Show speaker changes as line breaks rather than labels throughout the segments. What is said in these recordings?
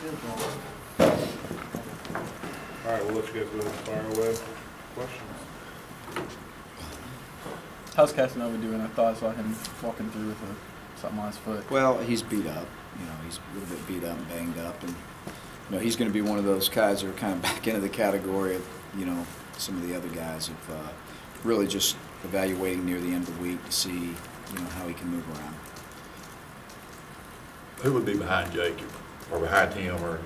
All right, we'll let you guys go ahead and fire away. Questions?
How's Casanova doing? I thought I saw him walking through with something on his foot.
Well, he's beat up. You know, he's a little bit beat up and banged up, and you know, he's going to be one of those guys that are kind of back into the category of, you know, some of the other guys of really just evaluating near the end of the week to see, you know, how he can move around.
Who would be behind Jake or behind him, or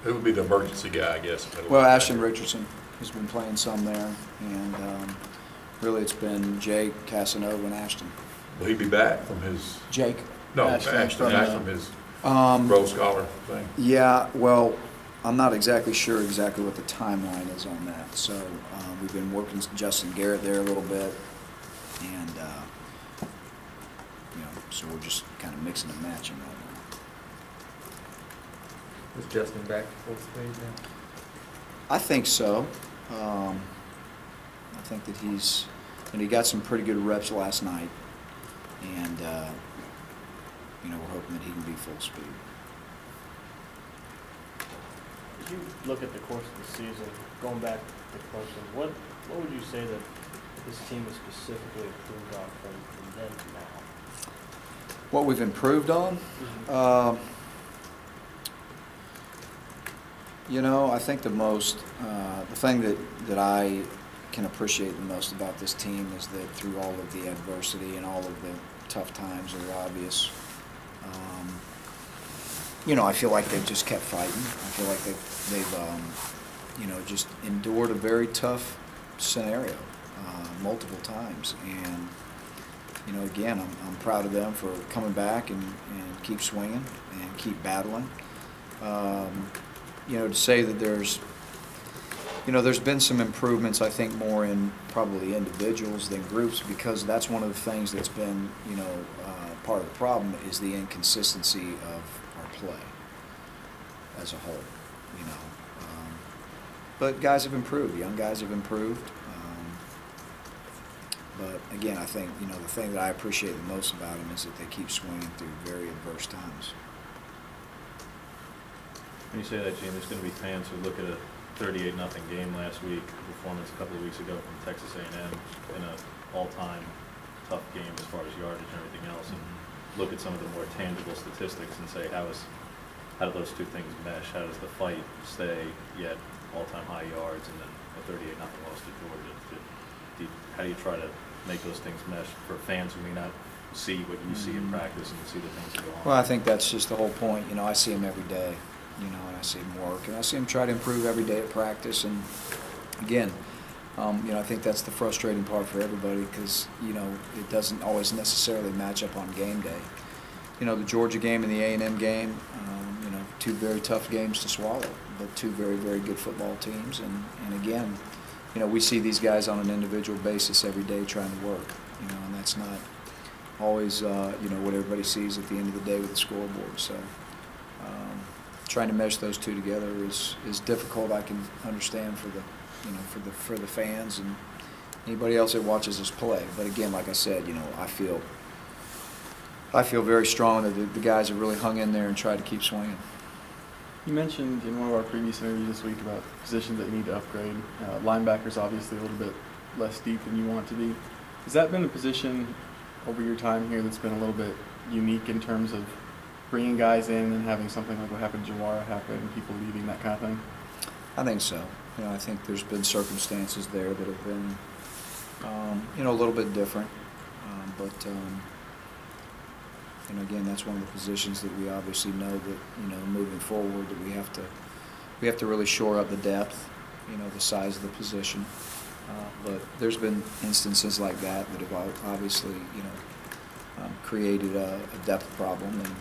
who would be the emergency guy, I guess?
Well, Ashton Richardson has been playing some there, and really it's been Jake, Casanova, and Ashton.
Will he be back from his?
Jake?
No,
Ashton
from his Rose Scholar thing.
Yeah, well, I'm not exactly sure what the timeline is on that. So we've been working with Justin Garrett there a little bit, and you know, so we're just kind of mixing and matching right now.
Is Justin back to full speed now?
I think so. I think that he got some pretty good reps last night, and you know, we're hoping that he can be full speed.
If you look at the course of the season, going back to Clemson, what would you say that this team has specifically improved on from then to now?
What we've improved on? You know, I think the thing that I can appreciate the most about this team is that through all of the adversity and all of the tough times that are obvious, you know, I feel like they've just kept fighting. I feel like they've you know, just endured a very tough scenario multiple times. And, you know, again, I'm proud of them for coming back and keep swinging and keep battling. You know, to say that there's been some improvements, I think, more in probably individuals than groups, because that's one of the things that's been, you know, part of the problem is the inconsistency of our play as a whole, you know. But guys have improved. Young guys have improved. But again, I think, you know, the thing that I appreciate the most about them is that they keep swinging through very adverse times.
When you say that, Gene, there's going to be fans who look at a 38-0 game last week, performance a couple of weeks ago from Texas A&M in an all-time tough game as far as yardage and everything else, and look at some of the more tangible statistics and say, how do those two things mesh? How does the fight stay yet all-time high yards and then a 38-0 loss to Georgia? How do you try to make those things mesh for fans who may not see what you see in practice and see the things that go on?
Well, I think that's just the whole point. You know, I see them every day. You know, and I see him work, and I see him try to improve every day at practice. And again, you know, I think that's the frustrating part for everybody, because, you know, it doesn't always necessarily match up on game day. You know, the Georgia game and the A&M game, you know, two very tough games to swallow, but two very, very good football teams. And again, you know, we see these guys on an individual basis every day trying to work. You know, and that's not always, you know, what everybody sees at the end of the day with the scoreboard. So. Trying to mesh those two together is difficult. I can understand for the, you know, for the fans and anybody else that watches us play. But again, like I said, you know, I feel very strong that the guys have really hung in there and tried to keep swinging.
You mentioned in one of our previous interviews this week about positions that you need to upgrade. Linebackers obviously a little bit less deep than you want it to be. Has that been a position over your time here that's been a little bit unique in terms of bringing guys in and having something like what happened to Jawara happen, people leaving, that kind of thing?
I think so. You know, I think there's been circumstances there that have been, you know, a little bit different. But you know, again, that's one of the positions that we obviously know that, you know, moving forward, that we have to really shore up the depth, you know, the size of the position. But there's been instances like that have obviously, you know, created a depth problem, and,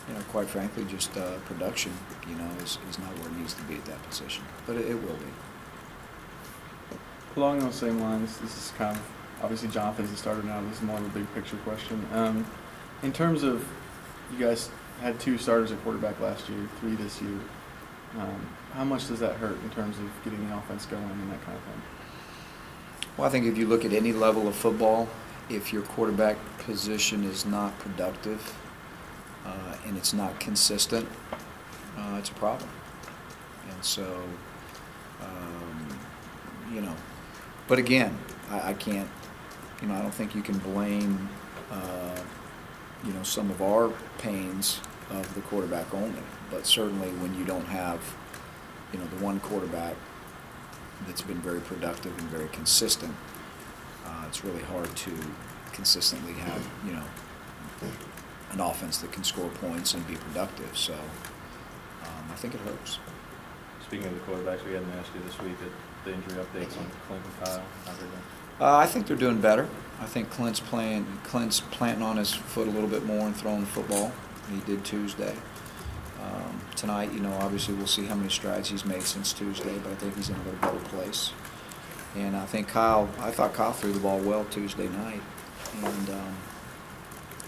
you know, quite frankly, just production, you know, is not where it needs to be at that position. But it will be.
Along those same lines, this is kind of, obviously Jonathan's the starter now, this is more of a big picture question. In terms of, you guys had 2 starters at quarterback last year, 3 this year. How much does that hurt in terms of getting the offense going and that kind of thing?
Well, I think if you look at any level of football, if your quarterback position is not productive and it's not consistent, it's a problem. And so, you know, but again, I can't, you know, I don't think you can blame, you know, some of our pains of the quarterback only, but certainly when you don't have, you know, the one quarterback that's been very productive and very consistent, it's really hard to consistently have, you know, an offense that can score points and be productive. So I think it hurts.
Speaking of the quarterbacks, we hadn't asked you this week the injury updates on Clint and Kyle. How they're doing?
I think they're doing better. I think Clint's planting on his foot a little bit more and throwing the football. He did Tuesday. Tonight, you know, obviously we'll see how many strides he's made since Tuesday, but I think he's in a little better place. And I think I thought Kyle threw the ball well Tuesday night, and you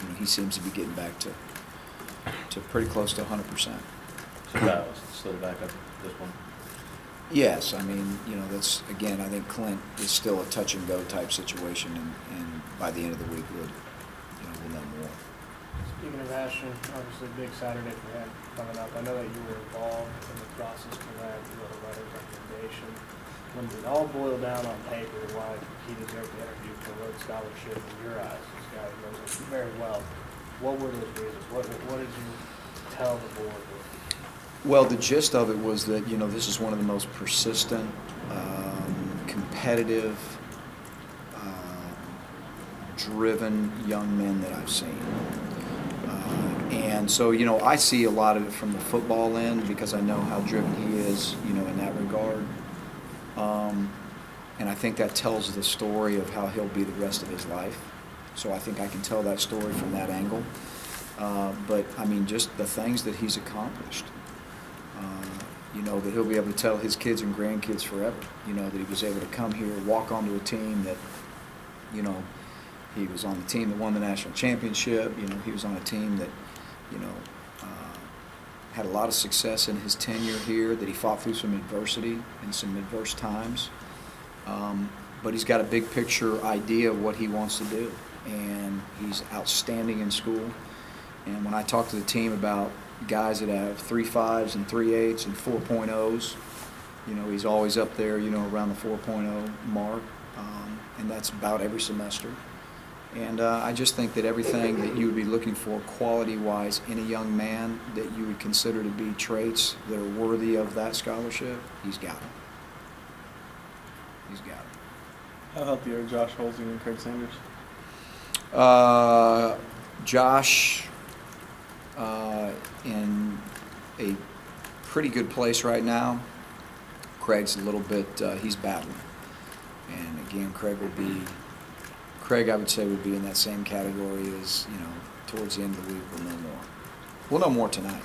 know, he seems to be getting back to pretty close to 100%.
So Kyle is still the backup at this one?
Yes, I mean, you know, that's, again, I think Clint is still a touch and go type situation, and by the end of the week we'll know more.
Speaking of Ashton, obviously big Saturday for him coming up. I know that you were involved in the process for that. You wrote a letter of recommendation. When it all boiled down on paper why he deserved the interview for a Rhodes Scholarship in your eyes, this guy knows him very well, what were those reasons? What did you tell the board?
Well, the gist of it was that, you know, this is one of the most persistent, competitive, driven young men that I've seen. And so, you know, I see a lot of it from the football end because I know how driven he is, you know, in that regard. And I think that tells the story of how he'll be the rest of his life. So I think I can tell that story from that angle. But, I mean, just the things that he's accomplished. You know, that he'll be able to tell his kids and grandkids forever, you know, that he was able to come here, walk onto a team that, you know, he was on the team that won the national championship. You know, he was on a team that, you know, had a lot of success in his tenure here, that he fought through some adversity and some adverse times. But he's got a big picture idea of what he wants to do, and he's outstanding in school. And when I talk to the team about guys that have 3.5s and 3.8s and 4.0s, you know, he's always up there, you know, around the 4.0 mark, and that's about every semester. And I just think that everything that you would be looking for quality-wise in a young man that you would consider to be traits that are worthy of that scholarship, he's got them. He's got them.
How healthy are Josh Holsey and Craig Sanders?
Josh in a pretty good place right now. Craig's a little bit, he's battling. And again, Craig, I would say, would be in that same category as, you know, towards the end of the week, we'll know more. We'll know more tonight.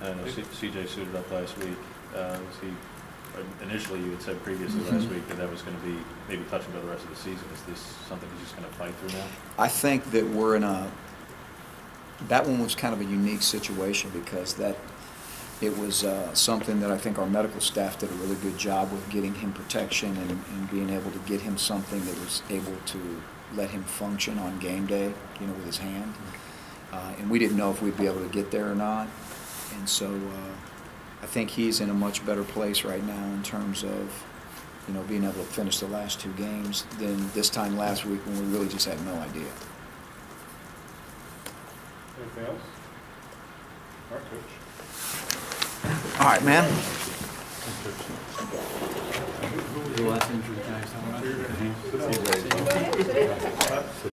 I know CJ suited up last week. Initially you had said previously last week that was going to be maybe touching for the rest of the season. Is this something he's just going to fight through now?
I think that we're in that one was kind of a unique situation because it was something that I think our medical staff did a really good job with getting him protection and being able to get him something that was able to let him function on game day, you know, with his hand. And we didn't know if we'd be able to get there or not. And so I think he's in a much better place right now in terms of, you know, being able to finish the last 2 games than this time last week when we really just had no idea.
Anything else? All right, Coach.
All right, man.
The last injury guys,